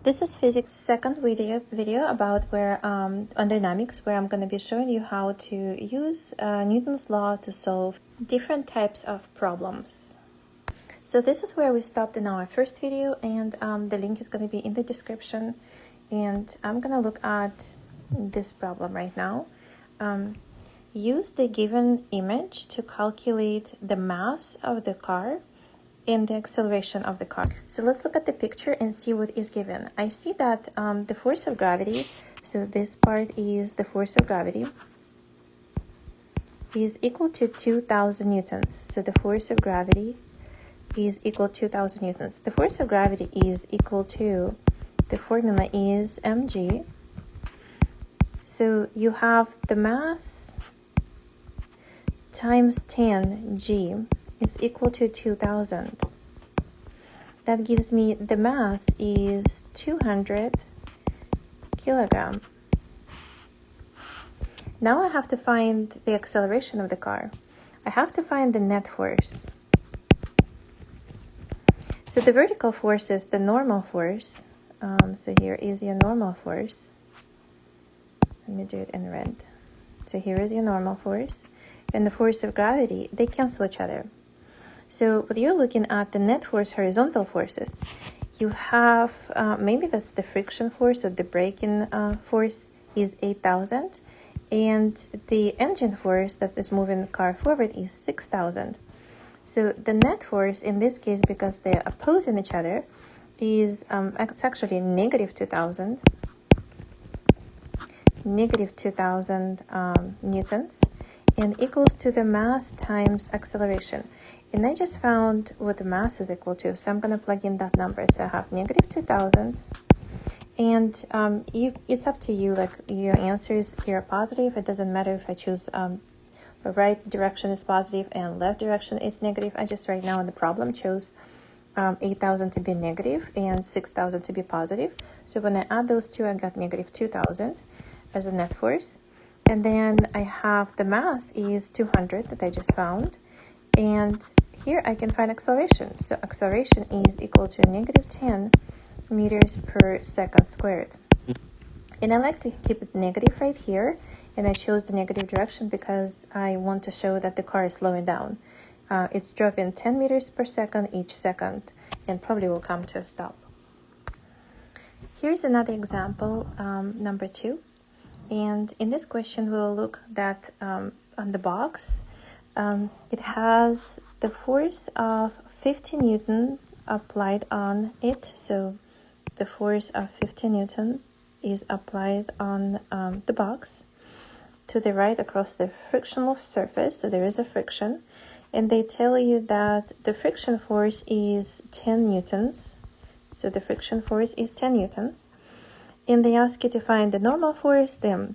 This is physics second video about where on dynamics, where I'm going to be showing you how to use Newton's law to solve different types of problems. So this is where we stopped in our first video, and the link is going to be in the description. And I'm going to look at this problem right now. Use the given image to calculate the mass of the car and the acceleration of the car. So let's look at the picture and see what is given. I see that the force of gravity, so this part is the force of gravity, is equal to 2,000 newtons. So the force of gravity is equal to 2,000 newtons. The force of gravity is equal to, the formula is mg. So you have the mass times 10g is equal to 2,000. That gives me the mass is 200 kilogram. Now I have to find the acceleration of the car. I have to find the net force. So the vertical force is the normal force. So here is your normal force. Let me do it in red. So here is your normal force. And the force of gravity, they cancel each other. So what you're looking at, the net force, horizontal forces, you have, maybe that's the friction force or the braking force is 8,000. And the engine force that is moving the car forward is 6,000. So the net force in this case, because they're opposing each other, is it's actually negative 2,000. Negative 2,000 newtons, and equals to the mass times acceleration. And I just found what the mass is equal to, so I'm going to plug in that number. So I have negative 2,000, and it's up to you, like your answers here are positive. It doesn't matter if I choose the right direction is positive and left direction is negative. I just right now in the problem chose 8,000 to be negative and 6,000 to be positive. So when I add those two, I got negative 2,000 as a net force. And then I have the mass is 200 that I just found. And here I can find acceleration. So acceleration is equal to negative 10 meters per second squared. And I like to keep it negative right here. And I chose the negative direction because I want to show that the car is slowing down. It's dropping 10 meters per second each second and probably will come to a stop. Here's another example, number 2. And in this question, we'll look that on the box, it has the force of 50 Newton applied on it. So the force of 50 Newton is applied on the box to the right across the frictional surface. So there is a friction. And they tell you that the friction force is 10 newtons. So the friction force is 10 newtons. And they ask you to find the normal force, the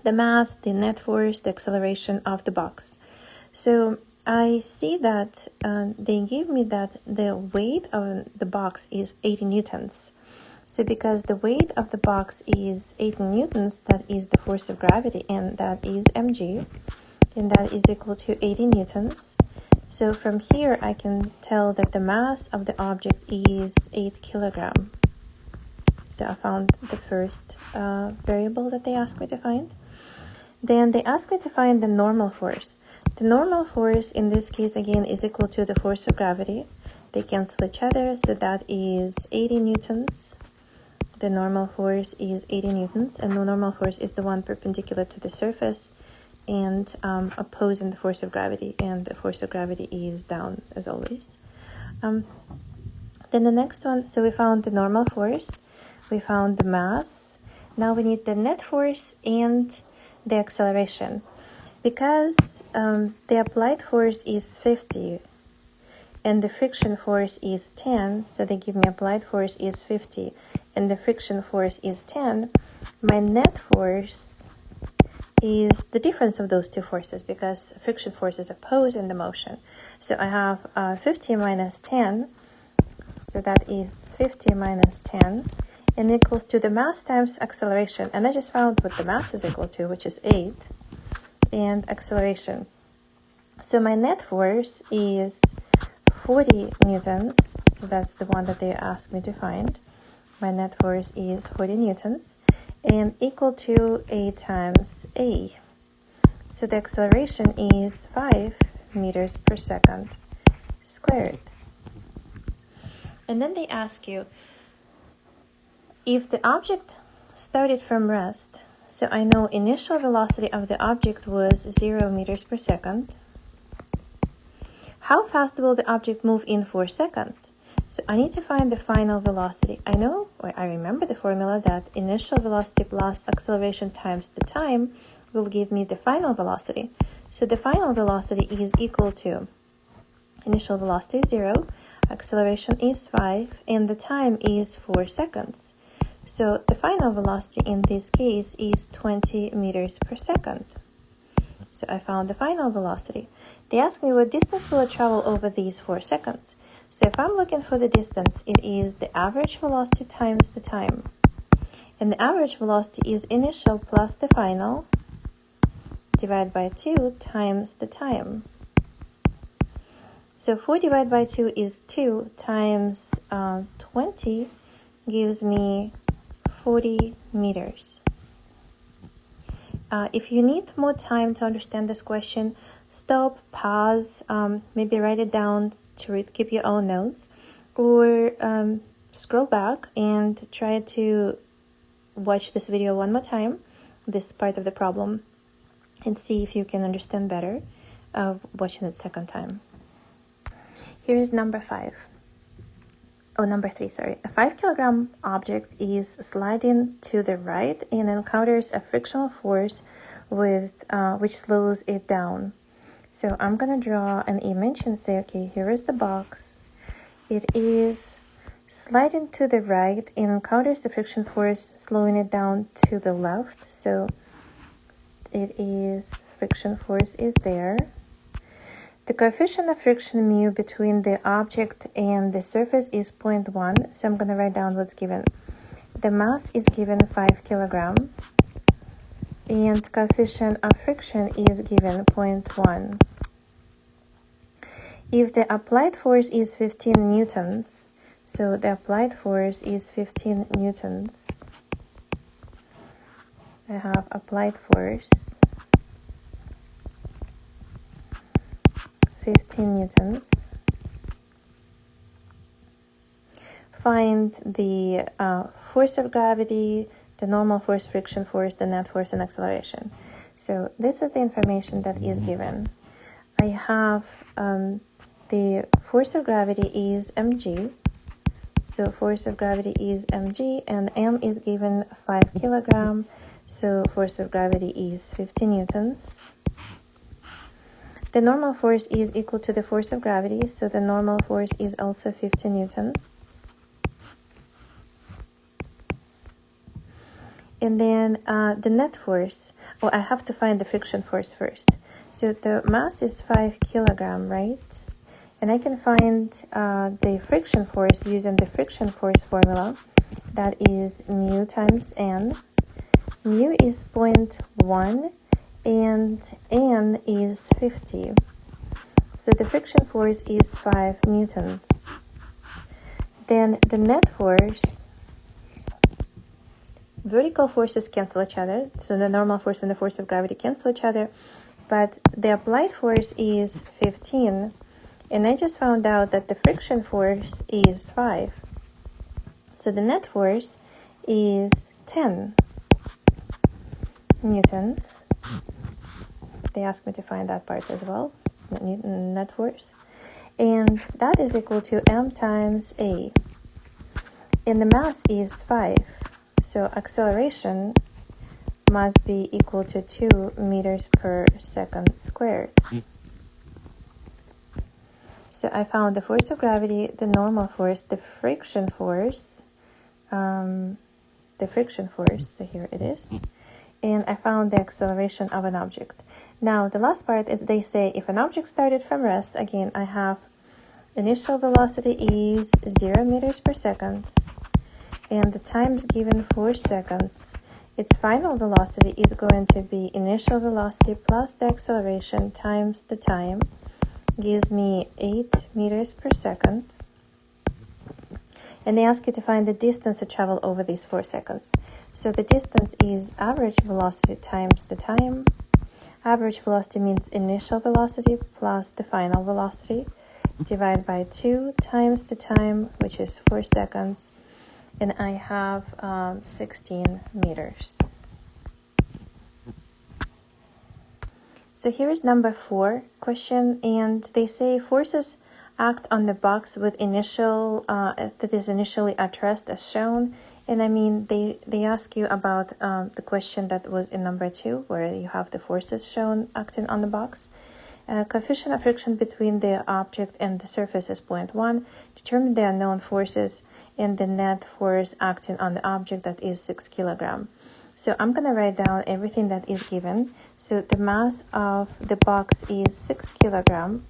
mass, the net force, the acceleration of the box. So I see that they give me that the weight of the box is 80 newtons. So because the weight of the box is 80 newtons, that is the force of gravity, and that is mg, and that is equal to 80 newtons. So from here, I can tell that the mass of the object is 8 kilogram. So I found the first variable that they asked me to find. Then they asked me to find the normal force. The normal force in this case again is equal to the force of gravity. They cancel each other, so that is 80 newtons. The normal force is 80 newtons, and the normal force is the one perpendicular to the surface and opposing the force of gravity, and the force of gravity is down as always. Then the next one, so we found the normal force. We found the mass. Now we need the net force and the acceleration. Because the applied force is 50 and the friction force is 10, so they give me applied force is 50 and the friction force is 10, my net force is the difference of those two forces because friction force is opposed in the motion. So I have 50 minus 10, so that is 50 minus 10, and equals to the mass times acceleration. And I just found what the mass is equal to, which is 8, and acceleration. So my net force is 40 newtons, so that's the one that they asked me to find. my net force is 40 newtons, and equal to A times A. So the acceleration is 5 meters per second squared. And then they ask you, if the object started from rest, so I know initial velocity of the object was 0 meters per second, how fast will the object move in 4 seconds? So I need to find the final velocity. I know, or I remember the formula that initial velocity plus acceleration times the time will give me the final velocity. So the final velocity is equal to initial velocity 0, acceleration is 5, and the time is 4 seconds. So the final velocity in this case is 20 meters per second. So I found the final velocity. They ask me what distance will it travel over these 4 seconds. So if I'm looking for the distance, it is the average velocity times the time. And the average velocity is initial plus the final divided by 2 times the time. So 4 divided by 2 is 2 times 20 gives me 40 meters. If you need more time to understand this question, stop, pause, maybe write it down to read, keep your own notes, or scroll back and try to watch this video one more time, this part of the problem, and see if you can understand better watching it second time. Here is number 3, sorry. A 5 kilogram object is sliding to the right and encounters a frictional force which slows it down. So I'm going to draw an image and say, okay, here is the box. It is sliding to the right and encounters the friction force, slowing it down to the left. So it is, friction force is there. The coefficient of friction mu between the object and the surface is 0.1. So I'm going to write down what's given. The mass is given 5 kilogram. And the coefficient of friction is given 0.1. If the applied force is 15 newtons, so the applied force is 15 newtons. I have applied force 15 newtons. Find the force of gravity, the normal force, friction force, the net force, and acceleration. So this is the information that is given. I have the force of gravity is mg. So force of gravity is mg, and m is given 5 kilogram. So force of gravity is 50 newtons. The normal force is equal to the force of gravity, so the normal force is also 50 newtons. And then the net force, I have to find the friction force first. So the mass is 5 kilogram, right? And I can find the friction force using the friction force formula. That is mu times n. Mu is 0.1 and n is 50. So the friction force is 5 newtons. Then the net force, vertical forces cancel each other. So the normal force and the force of gravity cancel each other. But the applied force is 15. And I just found out that the friction force is 5. So the net force is 10 newtons. They asked me to find that part as well, net force. And that is equal to m times a. And the mass is 5. So acceleration must be equal to 2 meters per second squared. So I found the force of gravity, the normal force, the friction force, so here it is. And I found the acceleration of an object. Now, the last part is they say if an object started from rest, again, I have initial velocity is 0 meters per second, and the time is given 4 seconds. Its final velocity is going to be initial velocity plus the acceleration times the time, gives me 8 meters per second. and they ask you to find the distance to travel over these 4 seconds. So the distance is average velocity times the time. Average velocity means initial velocity plus the final velocity, divided by 2 times the time, which is 4 seconds, and I have 16 meters. So here is number 4 question, and they say forces act on the box with initial that is initially at rest as shown. And I mean, they ask you about the question that was in number 2, where you have the forces shown acting on the box. Coefficient of friction between the object and the surface is 0.1. Determine the unknown forces and the net force acting on the object, that is 6 kilograms. So I'm going to write down everything that is given. So the mass of the box is 6 kilograms.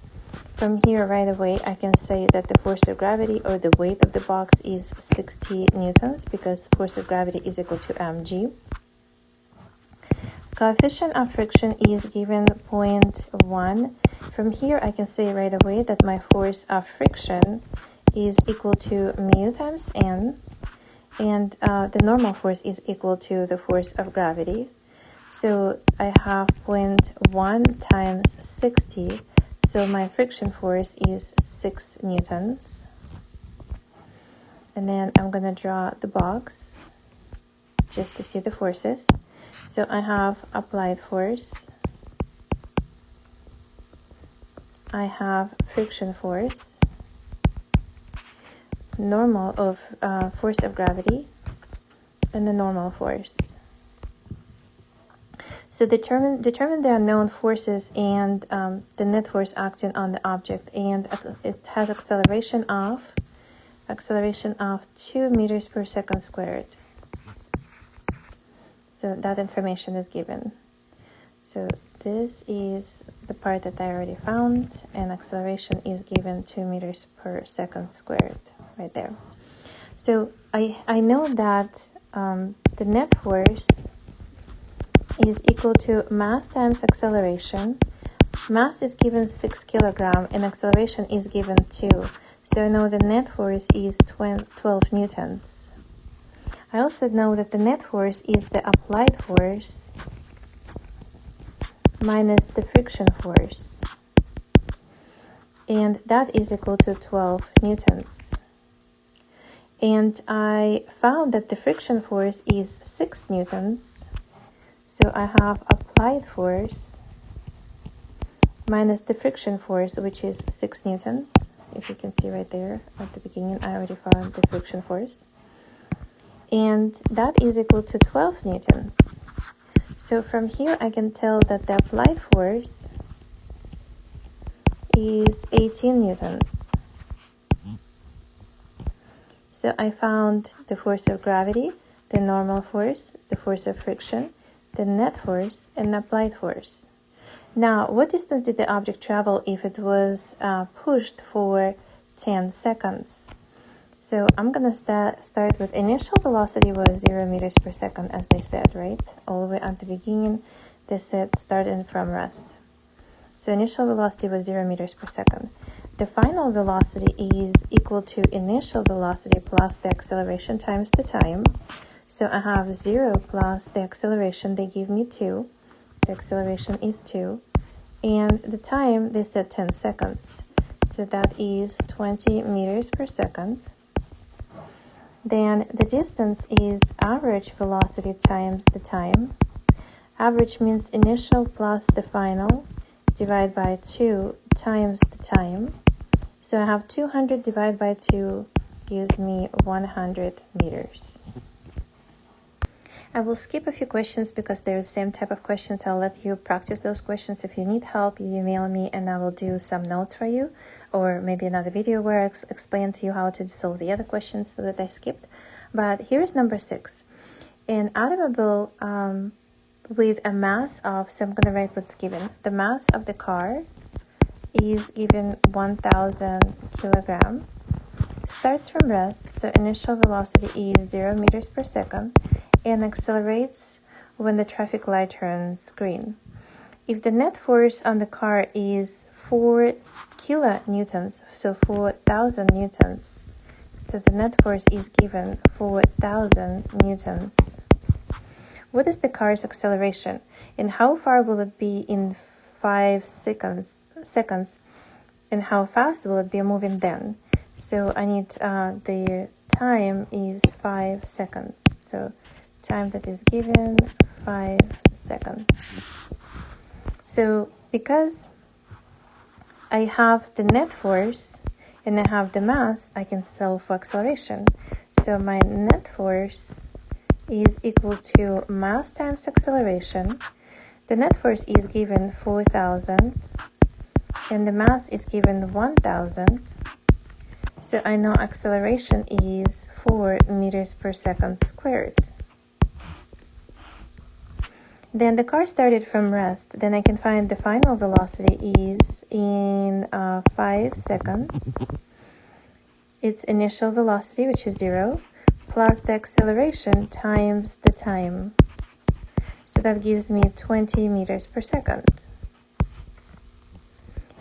From here right away, I can say that the force of gravity, or the weight of the box, is 60 newtons, because force of gravity is equal to mg. Coefficient of friction is given 0.1. From here, I can say right away that my force of friction is equal to mu times n, and the normal force is equal to the force of gravity. So I have 0.1 times 60. So my friction force is 6 newtons. And then I'm going to draw the box just to see the forces. So I have applied force. I have friction force. Normal of force of gravity. And the normal force. So determine the unknown forces and the net force acting on the object, and it has acceleration of 2 meters per second squared. So that information is given. So this is the part that I already found, and acceleration is given 2 meters per second squared right there. So I know that the net force is equal to mass times acceleration. Mass is given 6 kilograms and acceleration is given 2. So I know the net force is 12 newtons. I also know that the net force is the applied force minus the friction force. And that is equal to 12 newtons. And I found that the friction force is 6 newtons. So I have applied force minus the friction force, which is 6 newtons. If you can see right there at the beginning, I already found the friction force. And that is equal to 12 newtons. So from here, I can tell that the applied force is 18 newtons. So I found the force of gravity, the normal force, the force of friction, the net force, and the applied force. Now, what distance did the object travel if it was pushed for 10 seconds? So I'm going to start with initial velocity was 0 meters per second, as they said, right? All the way at the beginning, they said starting from rest. So initial velocity was 0 meters per second. The final velocity is equal to initial velocity plus the acceleration times the time. So I have 0 plus the acceleration, they give me 2. The acceleration is 2. And the time, they said 10 seconds. So that is 20 meters per second. Then the distance is average velocity times the time. Average means initial plus the final, divided by 2 times the time. So I have 200 divided by 2 gives me 100 meters. I will skip a few questions because they're the same type of questions. I'll let you practice those questions. If you need help, you email me and I will do some notes for you, or maybe another video where I explain to you how to solve the other questions that I skipped. But here's number 6. An automobile with a mass of, so I'm going to write what's given. The mass of the car is given 1,000 kilograms. Starts from rest, so initial velocity is 0 meters per second, and accelerates when the traffic light turns green. If the net force on the car is 4 kilonewtons, so 4,000 newtons, So the net force is given 4,000 newtons. What is the car's acceleration? And how far will it be in 5 seconds? And how fast will it be moving then? So I need the time is 5 seconds. So time that is given 5 seconds. So because I have the net force and I have the mass, I can solve for acceleration. So my net force is equal to mass times acceleration. The net force is given 4,000 and the mass is given 1,000. So I know acceleration is 4 meters per second squared. Then the car started from rest. Then I can find the final velocity is in 5 seconds. Its initial velocity, which is 0, plus the acceleration times the time. So that gives me 20 meters per second.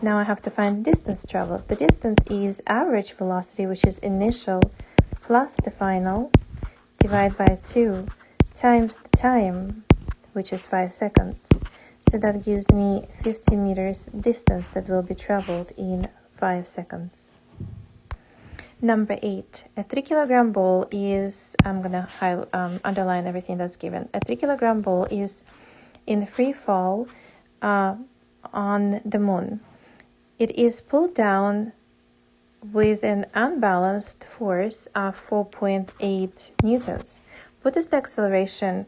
Now I have to find the distance traveled. The distance is average velocity, which is initial, plus the final, divided by 2, times the time, which is 5 seconds. So that gives me 50 meters distance that will be traveled in 5 seconds. Number 8, a 3 kilogram ball is, I'm going to underline everything that's given. A 3 kilogram ball is in free fall on the moon. It is pulled down with an unbalanced force of 4.8 newtons. What is the acceleration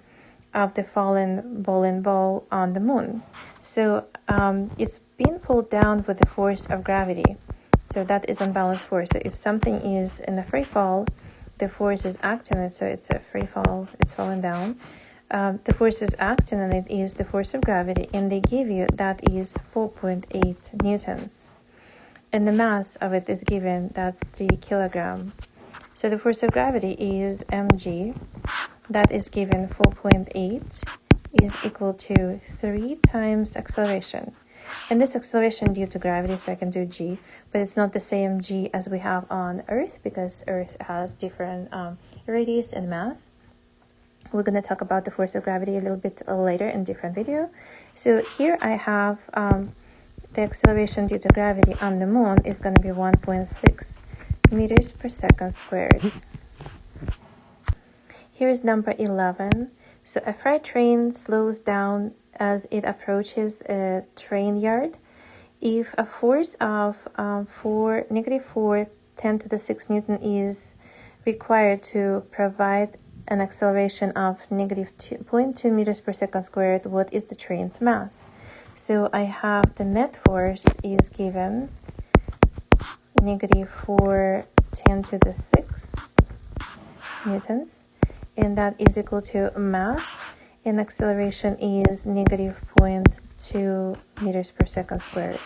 of the fallen bowling ball on the moon? So it's being pulled down with the force of gravity. So that is unbalanced force. So if something is in a free fall, the force is acting on it. So it's a free fall, it's falling down. The force is acting on it is the force of gravity, and they give you that is 4.8 newtons. And the mass of it is given, that's 3 kilogram. So the force of gravity is mg. That is given 4.8 is equal to 3 times acceleration. And this acceleration due to gravity, so I can do g, but it's not the same g as we have on Earth because Earth has different radius and mass. We're going to talk about the force of gravity a little bit later in a different video. So here I have the acceleration due to gravity on the moon is going to be 1.6 meters per second squared. Here is number 11. So a freight train slows down as it approaches a train yard. If a force of negative 4 10 to the 6 Newton is required to provide an acceleration of negative 2.2 meters per second squared, what is the train's mass? So I have the net force is given negative 4 10 to the 6 newtons, and that is equal to mass, and acceleration is negative 0.2 meters per second squared.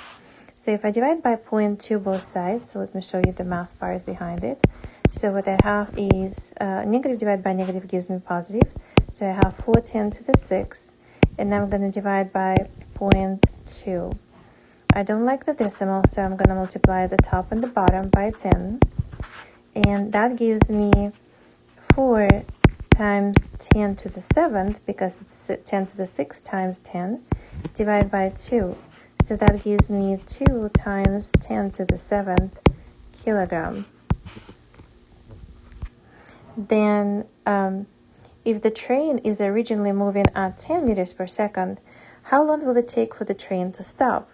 So if I divide by 0.2 both sides, so let me show you the math part behind it. So what I have is negative divided by negative gives me positive. So I have 4 10 to the 6, and I'm going to divide by 0.2. I don't like the decimal, so I'm going to multiply the top and the bottom by 10. And that gives me 4 times 10 to the 7th, because it's 10 to the 6 times 10, divided by 2. So that gives me 2 times 10 to the 7th kilogram. Then if the train is originally moving at 10 meters per second, how long will it take for the train to stop?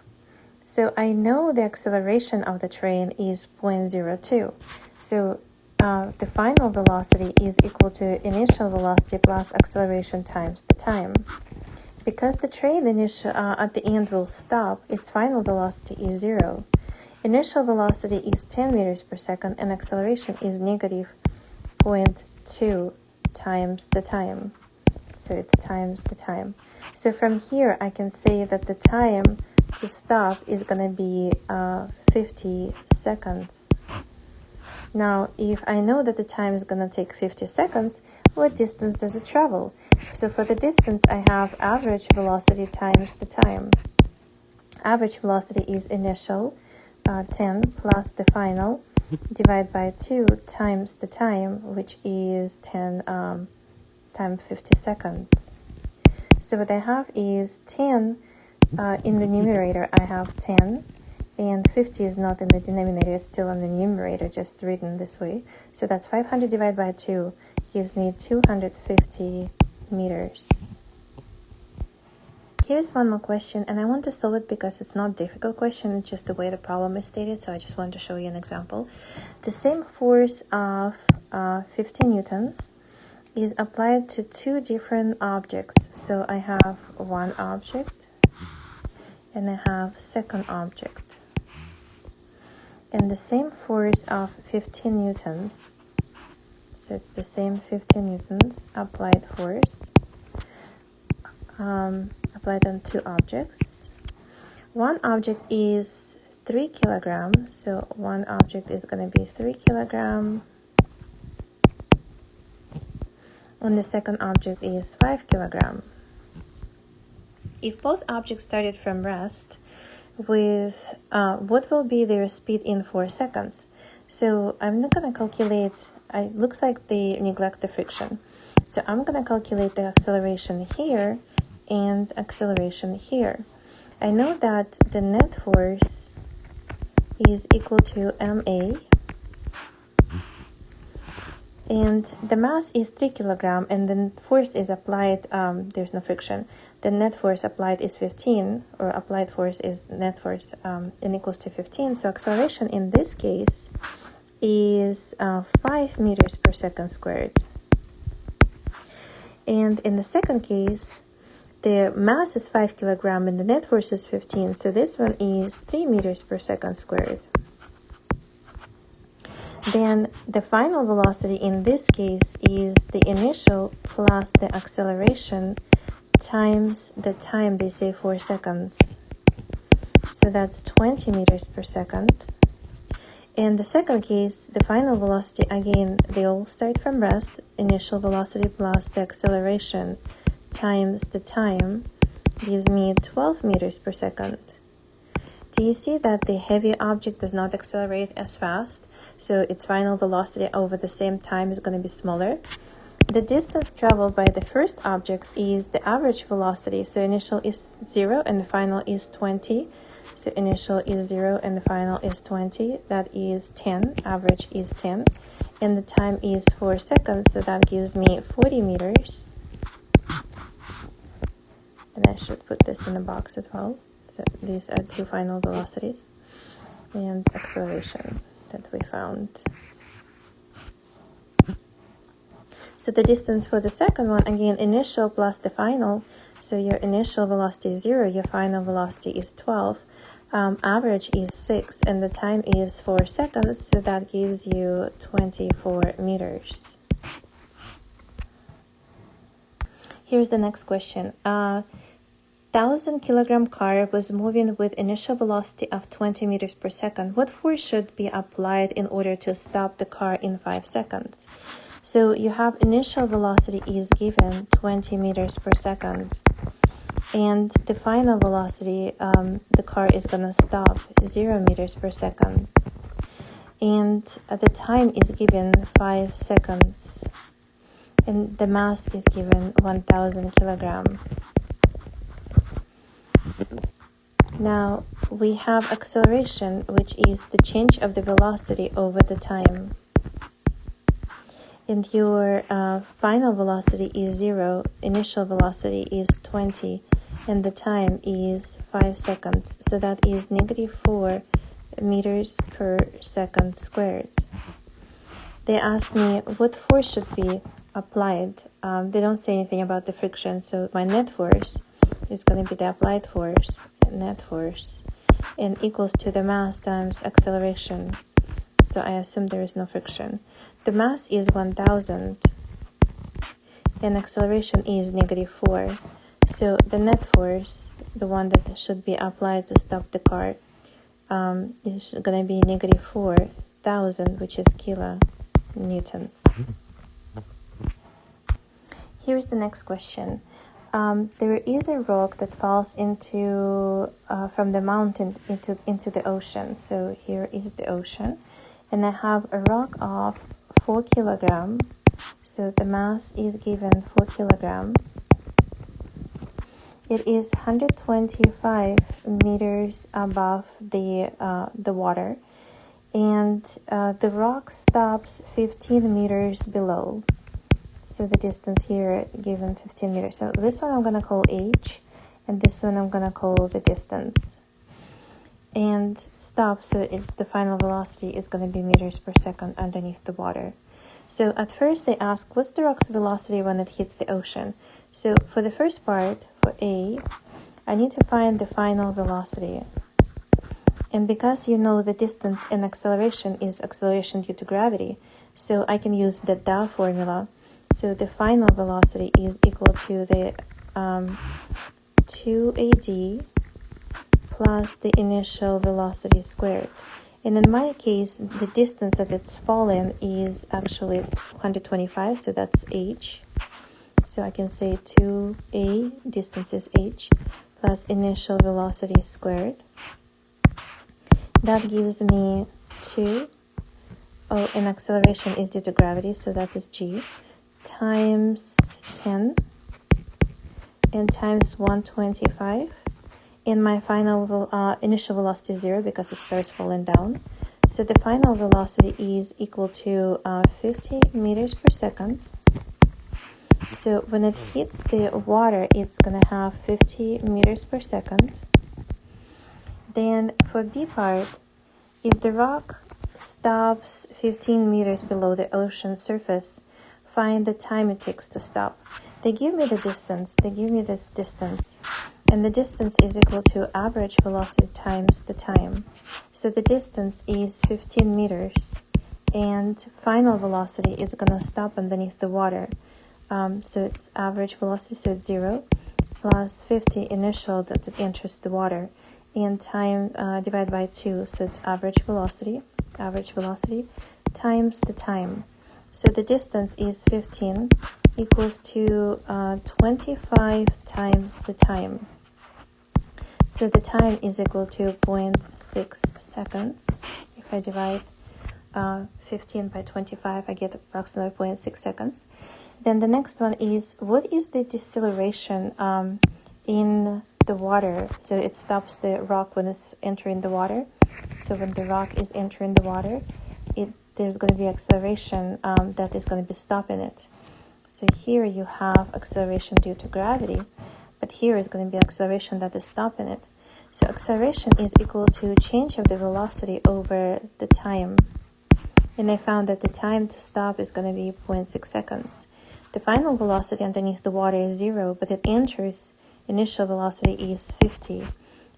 So I know the acceleration of the train is 0.02. So the final velocity is equal to initial velocity plus acceleration times the time. Because the train at the end will stop, its final velocity is 0. Initial velocity is 10 meters per second and acceleration is negative 0.2 times the time. So it's times the time. So from here I can say that the time to stop is going to be 50 seconds. Now, if I know that the time is going to take 50 seconds, what distance does it travel? So for the distance, I have average velocity times the time. Average velocity is initial, 10, plus the final, divided by 2 times the time, which is 10 times 50 seconds. So what I have is 10 in the numerator. I have 10, and 50 is not in the denominator, it's still in the numerator, just written this way. So that's 500 divided by 2 gives me 250 meters. Here's one more question, and I want to solve it because it's not a difficult question, it's just the way the problem is stated, so I just want to show you an example. The same force of 50 newtons is applied to two different objects. So I have one object and I have second object. And the same force of 15 newtons, so it's the same 15 newtons applied force, applied on two objects. One object is 3 kilograms, so one object is going to be 3 kilograms, and the second object is 5 kilograms. If both objects started from rest, with what will be their speed in 4 seconds? So I'm not going to calculate, it looks like they neglect the friction. So I'm going to calculate the acceleration here and acceleration here. I know that the net force is equal to ma, and the mass is 3 kilograms, and the force is applied, there's no friction. The net force applied is 15, or applied force is net force, and equals to 15. So acceleration in this case is 5 meters per second squared. And in the second case, the mass is 5 kilograms and the net force is 15. So this one is 3 meters per second squared. Then the final velocity in this case is the initial plus the acceleration times the time, they say 4 seconds. So that's 20 meters per second. In the second case, the final velocity, again, they all start from rest. Initial velocity plus the acceleration times the time gives me 12 meters per second. Do you see that the heavy object does not accelerate as fast? So its final velocity over the same time is going to be smaller. The distance traveled by the first object is the average velocity. So initial is 0 and the final is 20. So initial is 0 and the final is 20. That is 10. Average is 10. And the time is 4 seconds. So that gives me 40 meters. And I should put this in the box as well. So these are two final velocities and acceleration that we found. So the distance for the second one, again, initial plus the final. So your initial velocity is 0, your final velocity is 12. Average is 6, and the time is 4 seconds. So that gives you 24 meters. Here's the next question. 1,000-kilogram car was moving with initial velocity of 20 meters per second. What force should be applied in order to stop the car in 5 seconds? So you have initial velocity is given 20 meters per second. And the final velocity, the car is going to stop 0 meters per second. And the time is given 5 seconds. And the mass is given 1,000 kilograms. Now we have acceleration, which is the change of the velocity over the time. And your final velocity is 0, initial velocity is 20, and the time is 5 seconds. So that is -4 meters per second squared. They ask me what force should be applied. They don't say anything about the friction, so my net force is going to be the applied force, net force, and equals to the mass times acceleration. So I assume there is no friction. The mass is 1,000 and acceleration is -4. So the net force, the one that should be applied to stop the car, is going to be -4,000, which is kilonewtons. Here's the next question. There is a rock that falls into from the mountain into the ocean. So here is the ocean, and I have a rock of 4 kilogram. So the mass is given 4 kilogram. It is 125 meters above the water, and the rock stops 15 meters below. So the distance here given 15 meters. So this one I'm going to call h, and this one I'm going to call the distance. And stop, so the final velocity is going to be meters per second underneath the water. So at first they ask, what's the rock's velocity when it hits the ocean? So for the first part, for A, I need to find the final velocity. And because you know the distance and acceleration is acceleration due to gravity, so I can use the DA formula. So the final velocity is equal to the 2AD plus the initial velocity squared. And in my case, the distance that it's fallen is actually 125, so that's h. So I can say 2a, distance is h, plus initial velocity squared. That gives me 2. Oh, and acceleration is due to gravity, so that is g, times 10, and times 125. And my final initial velocity is 0 because it starts falling down. So the final velocity is equal to 50 meters per second. So when it hits the water, it's going to have 50 meters per second. Then for B part, if the rock stops 15 meters below the ocean surface, find the time it takes to stop. They give me the distance. They give me this distance. And the distance is equal to average velocity times the time. So the distance is 15 meters. And final velocity is going to stop underneath the water. So it's average velocity, so it's 0, plus 50 initial that it enters the water. And time divided by 2, so it's average velocity times the time. So the distance is 15 equals to 25 times the time. So the time is equal to 0.6 seconds. If I divide 15 by 25, I get approximately 0.6 seconds. Then the next one is, what is the deceleration in the water? So it stops the rock when it's entering the water. So when the rock is entering the water, there's going to be acceleration that is going to be stopping it. So here you have acceleration due to gravity, but here is going to be acceleration that is stopping it. So acceleration is equal to change of the velocity over the time. And I found that the time to stop is going to be 0.6 seconds. The final velocity underneath the water is 0, but it enters, initial velocity is 50,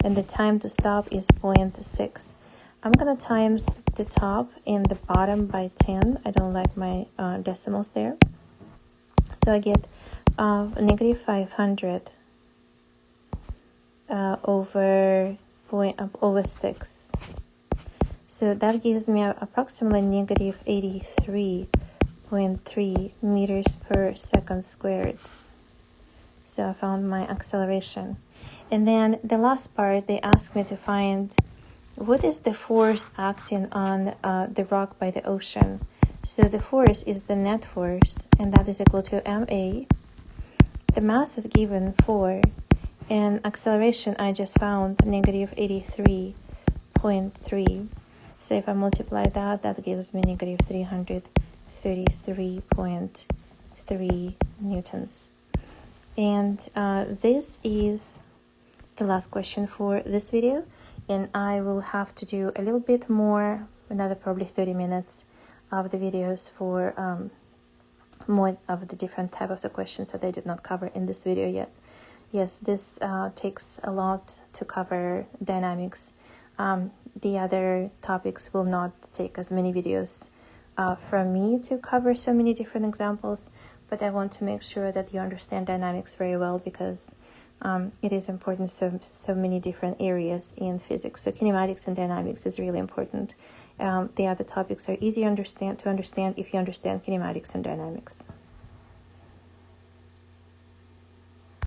and the time to stop is 0.6. I'm going to times the top and the bottom by 10. I don't like my decimals there. So I get negative 500 over 6. So that gives me approximately negative 83.3 meters per second squared. So I found my acceleration. And then the last part, they asked me to find what is the force acting on the rock by the ocean. So the force is the net force, and that is equal to ma. The mass is given 4, and acceleration I just found negative 83.3. So if I multiply that, that gives me negative 333.3 newtons. And this is the last question for this video, and I will have to do a little bit more, another probably 30 minutes of the videos for more of the different type of the questions that I did not cover in this video yet. Yes, this takes a lot to cover dynamics. The other topics will not take as many videos from me to cover so many different examples, but I want to make sure that you understand dynamics very well, because it is important so many different areas in physics. So kinematics and dynamics is really important. The other topics are easy to understand if you understand kinematics and dynamics.